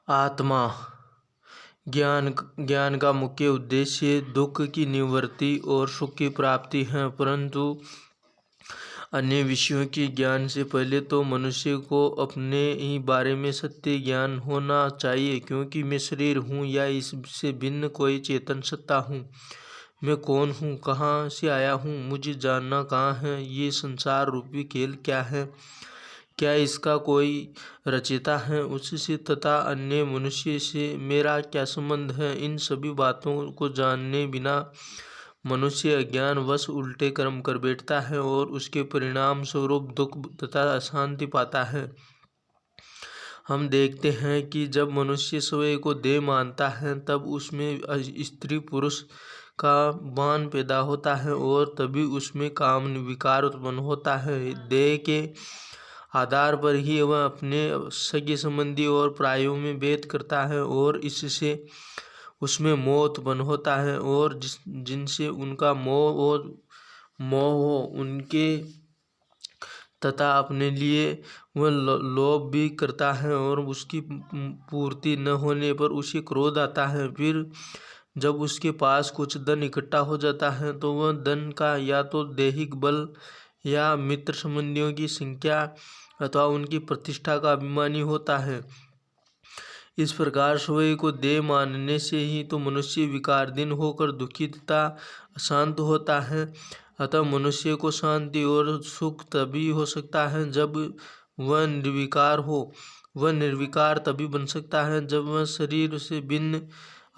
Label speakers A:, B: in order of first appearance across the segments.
A: आत्मा ज्ञान का मुख्य उद्देश्य दुख की निवृत्ति और सुख की प्राप्ति है, परंतु अन्य विषयों के ज्ञान से पहले तो मनुष्य को अपने ही बारे में सत्य ज्ञान होना चाहिए, क्योंकि मैं शरीर हूँ या इससे भिन्न कोई चेतन सत्ता हूँ। मैं कौन हूँ, कहाँ से आया हूँ, मुझे जानना कहाँ है, ये संसार रूपी खेल क्या है, क्या इसका कोई रचयिता है, उससे तथा अन्य मनुष्य से मेरा क्या संबंध है। इन सभी बातों को जानने बिना मनुष्य अज्ञानवश उल्टे कर्म कर बैठता है और उसके परिणाम स्वरूप दुख तथा अशांति पाता है। हम देखते हैं कि जब मनुष्य स्वयं को देह मानता है तब उसमें स्त्री पुरुष का भान पैदा होता है और तभी उसमें काम विकार उत्पन्न होता है। देह के आधार पर ही वह अपने सगे संबंधी और प्रायों में भेद करता है और इससे उसमें मोह उत्पन्न होता है और जिनसे उनका मोह हो उनके तथा अपने लिए वह लोभ भी करता है और उसकी पूर्ति न होने पर उसे क्रोध आता है। फिर जब उसके पास कुछ धन इकट्ठा हो जाता है तो वह धन का या तो दैहिक बल या मित्र संबंधियों की संख्या अथवा उनकी प्रतिष्ठा का अभिमानी होता है। इस प्रकार स्वयं को देह मानने से ही तो मनुष्य विकारधीन होकर दुखी तथा अशांत होता है। अतः मनुष्य को शांति और सुख तभी हो सकता है जब वह निर्विकार हो। वह निर्विकार तभी बन सकता है जब वह शरीर से भिन्न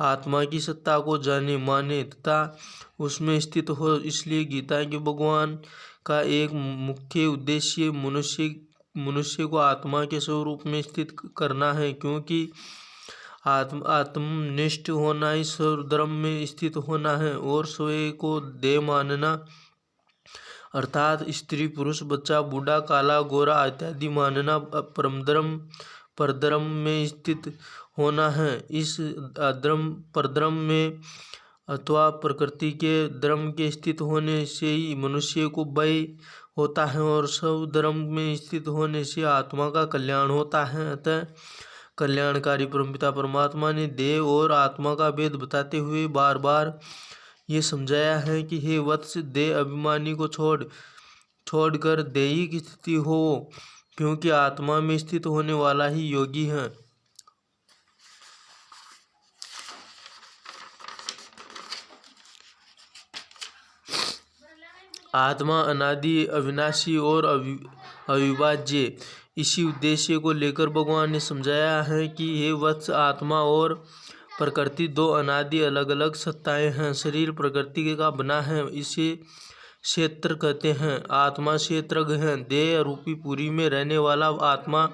A: आत्मा की सत्ता को जाने माने तथा उसमें स्थित हो। इसलिए गीता के भगवान का एक मुख्य उद्देश्य मनुष्य को आत्मा के स्वरूप में स्थित करना है, क्योंकि आत्मनिष्ठ होना ही सर्वधर्म में स्थित होना है और स्वयं को देह मानना अर्थात स्त्री पुरुष बच्चा बूढ़ा काला गोरा इत्यादि मानना परधर्म में स्थित होना है। इस परधर्म में अथवा प्रकृति के धर्म के स्थित होने से ही मनुष्य को भय होता है और सब धर्म में स्थित होने से आत्मा का कल्याण होता है। अतः कल्याणकारी परमपिता परमात्मा ने देह और आत्मा का भेद बताते हुए बार बार ये समझाया है कि हे वत्स, देह अभिमानी को छोड़कर देही की स्थिति हो, क्योंकि आत्मा में स्थित होने वाला ही योगी है। आत्मा अनादि अविनाशी और अविभाज्य। इसी उद्देश्य को लेकर भगवान ने समझाया है कि हे वत्स, आत्मा और प्रकृति दो अनादि अलग अलग सत्ताएं हैं। शरीर प्रकृति का बना है, इसे क्षेत्र कहते हैं। आत्मा क्षेत्रज्ञ है। देह रूपी पुरी में रहने वाला आत्मा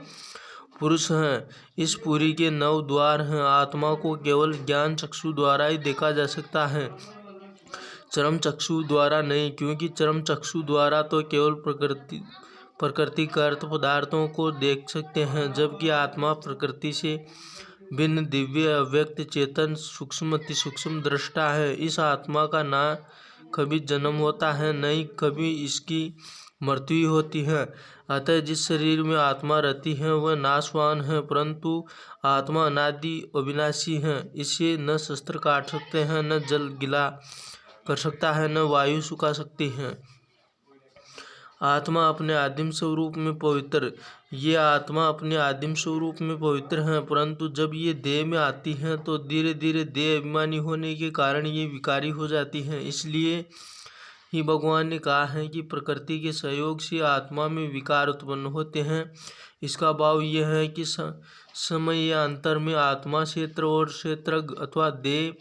A: पुरुष है। इस पुरी के 9 द्वार हैं। आत्मा को केवल ज्ञान चक्षु द्वारा ही देखा जा सकता है, चरम चक्षु द्वारा नहीं, क्योंकि चरम चक्षु द्वारा तो केवल प्रकृतिगत पदार्थों को देख सकते हैं, जबकि आत्मा प्रकृति से भिन्न दिव्य अव्यक्त चेतन सूक्ष्म अति सूक्ष्म दृष्टा है। इस आत्मा का ना कभी जन्म होता है, न ही कभी इसकी मृत्यु होती है। अतः जिस शरीर में आत्मा रहती है वह नाशवान है, परंतु आत्मा अनादि अविनाशी है। इसे न शस्त्र काट सकते हैं, न जल गीला कर सकता है, न वायु सुखा सकती है। आत्मा अपने आदिम स्वरूप में पवित्र। ये आत्मा अपने आदिम स्वरूप में पवित्र है, परंतु जब ये देह में आती हैं तो धीरे धीरे देह अभिमानी होने के कारण ये विकारी हो जाती हैं। इसलिए ही भगवान ने कहा है कि प्रकृति के सहयोग से आत्मा में विकार उत्पन्न होते हैं। इसका भाव यह है कि समय या अंतर में आत्मा क्षेत्र और क्षेत्रज्ञ अथवा देह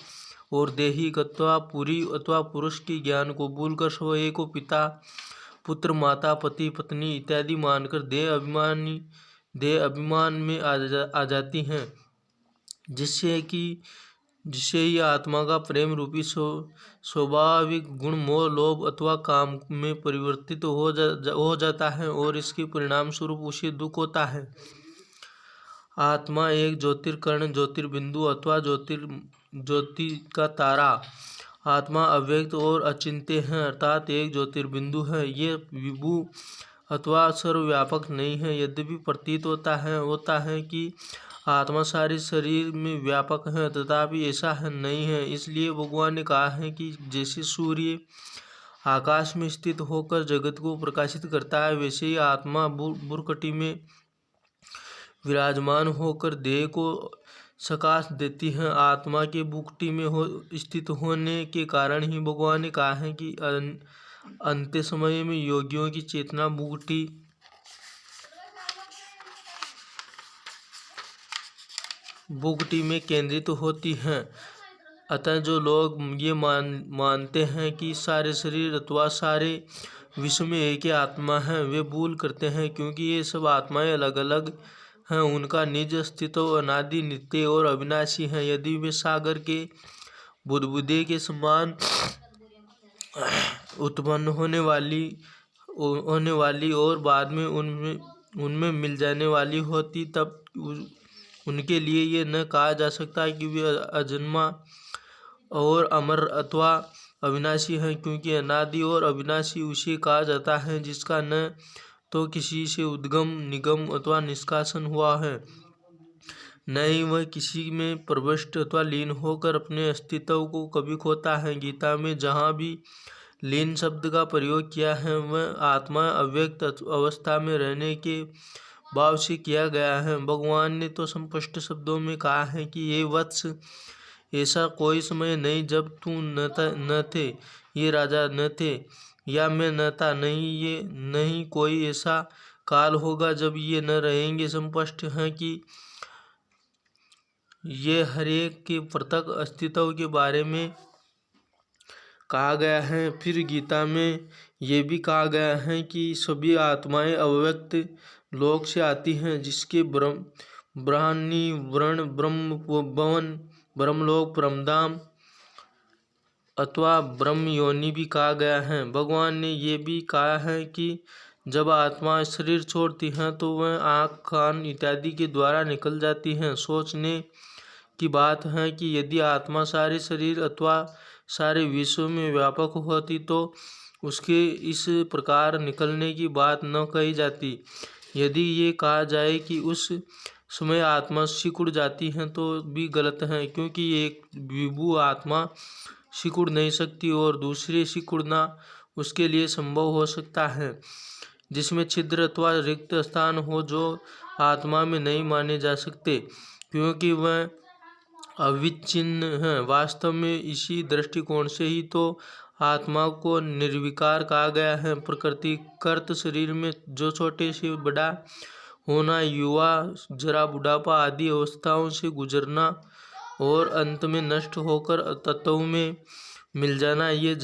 A: और देहिक अथवा पुरी अथवा पुरुष के ज्ञान को भूलकर स्वयं को पिता पुत्र माता पति पत्नी इत्यादि मानकर देह अभिमान में आ जाती हैं, जिससे ही आत्मा का प्रेम रूपी स्वाभाविक गुण मोह लोभ अथवा काम में परिवर्तित हो जाता है और इसके परिणाम स्वरूप उसे दुख होता है। आत्मा एक ज्योतिर्कर्ण ज्योतिर्बिंदु अथवा ज्योति का तारा। आत्मा अव्यक्त और अचिंत्य है, अर्थात एक ज्योतिर्बिंदु है। ये विभु अथवा सर्वव्यापक नहीं है। यद्यपि प्रतीत होता है कि आत्मा सारे शरीर में व्यापक है, तथापि ऐसा नहीं है। इसलिए भगवान ने कहा है कि जैसे सूर्य आकाश में स्थित होकर जगत को प्रकाशित करता है, वैसे ही आत्मा बुर्कटि में विराजमान होकर देह को सकाश देती है। आत्मा के बुकटी में स्थित होने के कारण ही भगवान ने कहा है कि अंत्य समय में योगियों की चेतना बुकटी में केंद्रित होती है। अतः जो लोग ये मानते हैं कि सारे शरीर अथवा सारे विश्व में एक ही आत्मा है, वे भूल करते हैं, क्योंकि ये सब आत्माएं अलग अलग हैं। उनका निज अस्तित्व अनादि, नित्य और अविनाशी है। यदि वे सागर के बुदबुदे के समान उत्पन्न होने वाली और बाद में उनमें मिल जाने वाली होती, तब उनके लिए ये न कहा जा सकता कि वे अजन्मा और अमर अथवा अविनाशी हैं, क्योंकि अनादि और अविनाशी उसे कहा जाता है जिसका न तो किसी से उद्गम, निगम अथवा निष्कासन हुआ है, न ही वह किसी में प्रविष्ट अथवा लीन होकर अपने अस्तित्व को कभी खोता है। गीता में जहाँ भी लीन शब्द का प्रयोग किया है, वह आत्मा अव्यक्त अवस्था में रहने के भाव से किया गया है। भगवान ने तो स्पष्ट शब्दों में कहा है कि ये वत्स, ऐसा कोई समय नहीं जब तू न थे, ये राजा न थे, या मैं न था, नहीं कोई ऐसा काल होगा जब ये न रहेंगे। स्पष्ट है कि ये हर एक के पृथक अस्तित्व के बारे में कहा गया है। फिर गीता में ये भी कहा गया है कि सभी आत्माएं अव्यक्त लोक से आती हैं, जिसके ब्रह्मांडी वर्ण, ब्रह्म भवन, ब्रह्मलोक, ब्रह्मधाम अथवा ब्रह्म योनि भी कहा गया है। भगवान ने ये भी कहा है कि जब आत्मा शरीर छोड़ती है तो वह आँख, कान इत्यादि के द्वारा निकल जाती है। सोचने की बात है कि यदि आत्मा सारे शरीर अथवा सारे विश्व में व्यापक होती तो उसके इस प्रकार निकलने की बात न कही जाती। यदि ये कहा जाए कि उस समय आत्मा सिकुड़ जाती है तो भी गलत है, क्योंकि एक विभु आत्मा सिकुड़ नहीं सकती और दूसरे सिकुड़ना उसके लिए संभव हो सकता है, जिसमें छिद्र अथवा रिक्त स्थान हो, जो आत्मा में नहीं माने जा सकते, क्योंकि वह अविच्छिन्न है। वास्तव में इसी दृष्टिकोण से ही तो आत्मा को निर्विकार कहा गया है। प्रकृतिकृत शरीर में जो छोटे से बड़ा होना, युवा, जरा, बुढ़ापा आदि अवस्थाओं से गुजरना और अंत में नष्ट होकर तत्व में मिल जाना, ये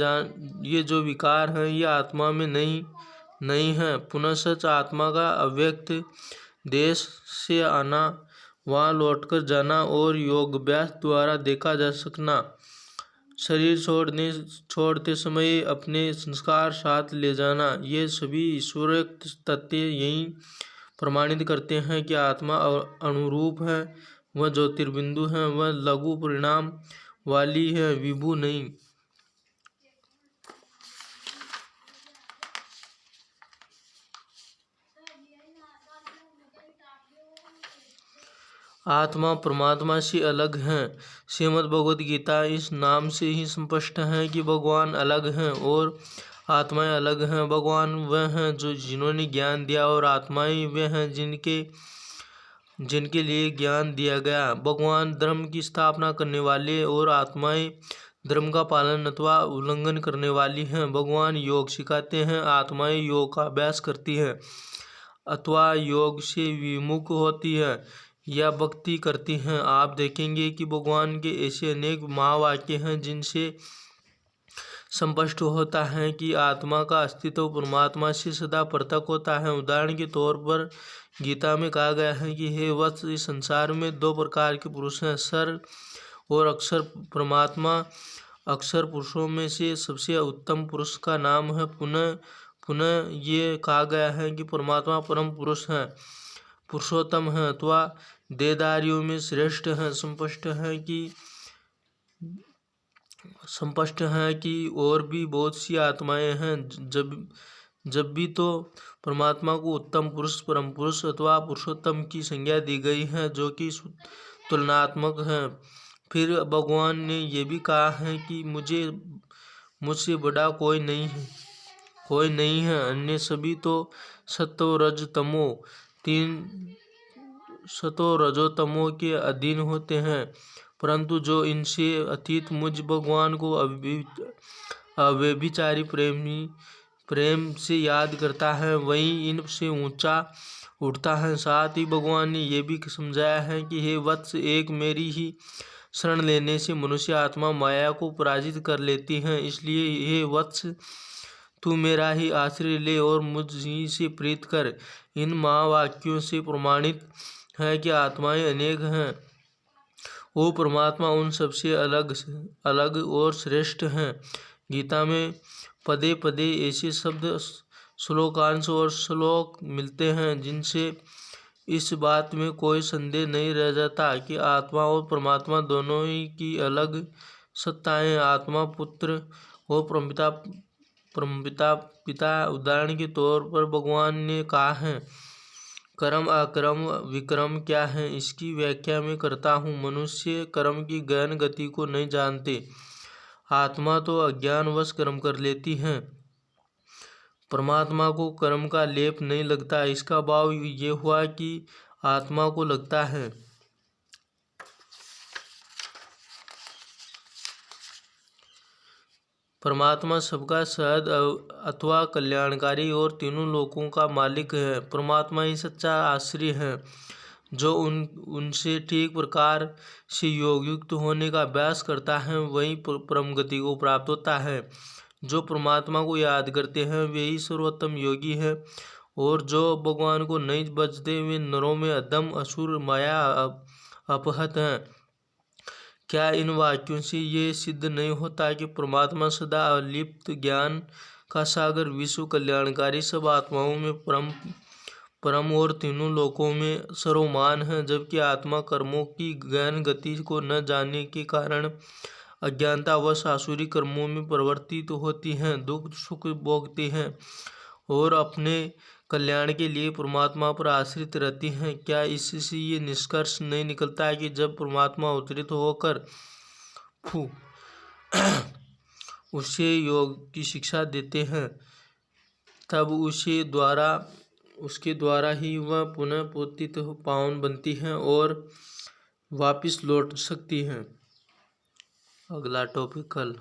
A: जो विकार हैं, ये आत्मा में नहीं है। पुनः सच आत्मा का अव्यक्त देश से आना, वहाँ लौटकर जाना और योगाभ्यास द्वारा देखा जा सकना, शरीर छोड़ते समय अपने संस्कार साथ ले जाना, ये सभी ईश्वरोक्त तथ्य यही प्रमाणित करते हैं कि आत्मा अनुरूप है, वह ज्योतिर्बिंदु है, वह लघु परिणाम वाली है, विभु नहीं। आत्मा परमात्मा से अलग है। श्रीमद् भगवद गीता इस नाम से ही स्पष्ट है कि भगवान अलग हैं और आत्माएं अलग हैं। भगवान वह हैं जो जिन्होंने ज्ञान दिया और आत्माएं वे हैं जिनके लिए ज्ञान दिया गया। भगवान धर्म की स्थापना करने वाले और आत्माएं धर्म का पालन अथवा उल्लंघन करने वाली हैं। भगवान योग सिखाते हैं, आत्माएं योग का अभ्यास करती हैं अथवा योग से विमुख होती है या भक्ति करती हैं। आप देखेंगे कि भगवान के ऐसे अनेक महावाक्य हैं जिनसे स्पष्ट होता है कि आत्मा का अस्तित्व परमात्मा से सदा पृथक होता है। उदाहरण के तौर पर गीता में कहा गया है कि हे वत्स, इस संसार में दो प्रकार के पुरुष हैं, सर और अक्षर। परमात्मा अक्षर पुरुषों में से सबसे उत्तम पुरुष का नाम है। पुनः ये कहा गया है कि परमात्मा परम पुरुष हैं, पुरुषोत्तम हैं अथवा देहधारियों में श्रेष्ठ हैं। स्पष्ट है कि और भी बहुत सी आत्माएं हैं जब भी तो परमात्मा को उत्तम पुरुष, परम पुरुष अथवा पुरुषोत्तम की संज्ञा दी गई है, जो कि तुलनात्मक है। फिर भगवान ने ये भी कहा है कि मुझसे बड़ा कोई नहीं है। अन्य सभी तो सत्व रज तमो तीन सतो रजो तमो के अधीन होते हैं, परंतु जो इनसे अतीत मुझ भगवान को अव्यभिचारी प्रेम से याद करता है, वही इनसे ऊंचा उठता है। साथ ही भगवान ने यह भी समझाया है कि हे वत्स, एक मेरी ही शरण लेने से मनुष्य आत्मा माया को पराजित कर लेती है। इसलिए हे वत्स, तू मेरा ही आश्रय ले और मुझ ही से प्रीत कर। इन महावाक्यों से प्रमाणित है कि आत्माएं अनेक हैं। वो परमात्मा उन सबसे अलग और श्रेष्ठ हैं। गीता में पदे पदे ऐसे शब्द, श्लोकांश और श्लोक मिलते हैं जिनसे इस बात में कोई संदेह नहीं रह जाता कि आत्मा और परमात्मा दोनों ही की अलग सत्ताएं। आत्मा पुत्र और परमपिता पिता। उदाहरण के तौर पर भगवान ने कहा है, कर्म अकर्म विक्रम क्या है, इसकी व्याख्या मैं करता हूँ। मनुष्य कर्म की गहन गति को नहीं जानते। आत्मा तो अज्ञानवश कर्म कर लेती है। परमात्मा को कर्म का लेप नहीं लगता। इसका भाव ये हुआ कि आत्मा को लगता है। परमात्मा सबका सहद अथवा कल्याणकारी और तीनों लोकों का मालिक है। परमात्मा ही सच्चा आश्रय है। जो उनसे ठीक प्रकार से योगयुक्त होने का अभ्यास करता है, वही परम गति को प्राप्त होता है। जो परमात्मा को याद करते हैं वे ही सर्वोत्तम योगी है, और जो भगवान को नहीं बचते वे नरों में अधम असुर माया अपहत हैं। क्या इन वाक्यों से ये सिद्ध नहीं होता कि परमात्मा सदा अलिप्त ज्ञान का सागर, विश्व कल्याणकारी, सब आत्माओं में परम और तीनों लोकों में सर्वमान है, जबकि आत्मा कर्मों की गहन गति को न जानने के कारण अज्ञानतावश आसुरी कर्मों में प्रवर्तित होती हैं, दुख सुख भोगती हैं और अपने कल्याण के लिए परमात्मा पर आश्रित रहती हैं। क्या इससे ये निष्कर्ष नहीं निकलता है कि जब परमात्मा अवतरित होकर उसे योग की शिक्षा देते हैं, तब उसके द्वारा ही वह पुनः पतित पावन बनती हैं और वापिस लौट सकती हैं। अगला टॉपिक कल।